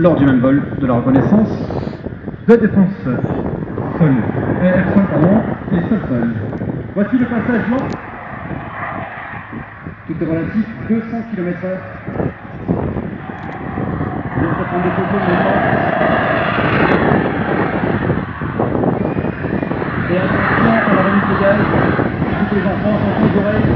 lors du même vol de la reconnaissance de défense sol. Air sol, pardon, et sol-sol. Voici le passage lent. Tout est relatif, 200 km/h. Je vais prendre des photos maintenant. Et attention à la remise de gaz. Tous les enfants sont les oreilles.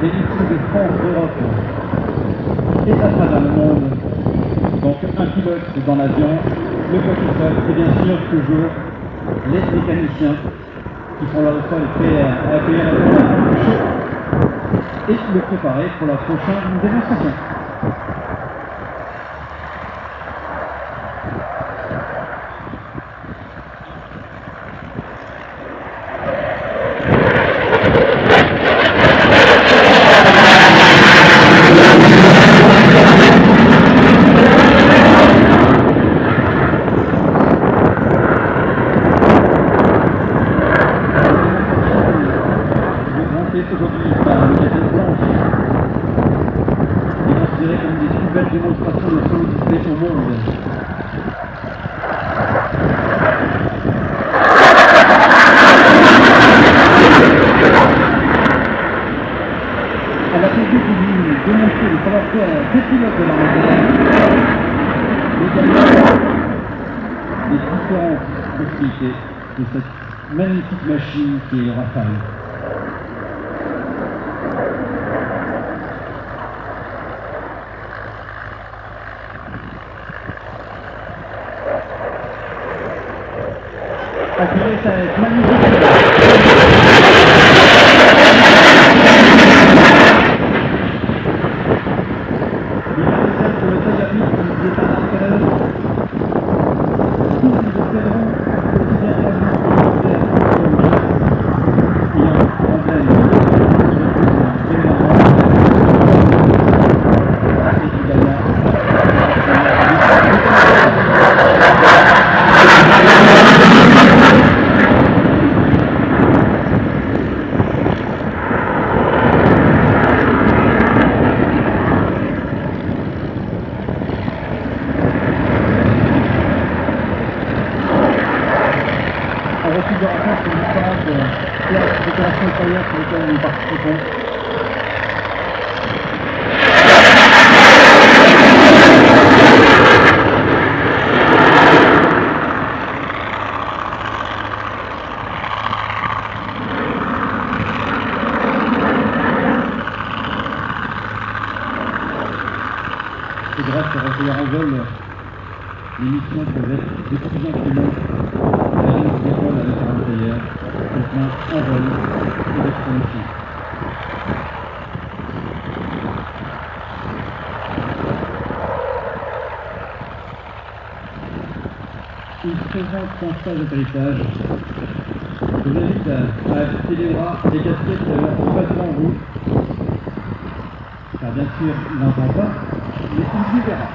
L'édition de France d'Europe et à travers le monde. Donc un pilote dans l'avion, le pilote et bien sûr toujours les mécaniciens qui sont là au sol prêts à accueillir le show et le préparer pour la prochaine démonstration. Aujourd'hui par le Capitaine Blanche est considéré comme une des plus belles démonstrations de solo display au monde. Elle a prévu de démontrer le savoir-faire des pilotes de l'armée de l'air, mais également les différentes possibilités de cette magnifique machine qui est le Rafale. Attirez cette magnifique de rencontres sur différentes opérations extérieures sur lesquelles nous participons. C'est grâce à recueillir en vol les missions peuvent être de plus en plus longues. La ligne se décolle avec un intérieur, quelqu'un en vol et d'exploration. Une présente constat d'atterrissage. Je vous invite à ajouter les bras, les casquettes pas devant vous. Car bien sûr, il n'entend pas, mais il vous verra.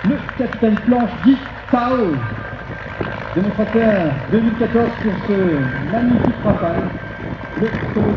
Le Capitaine Planche dit Tao, démonstrateur 2014 sur ce magnifique Rafale, le solo.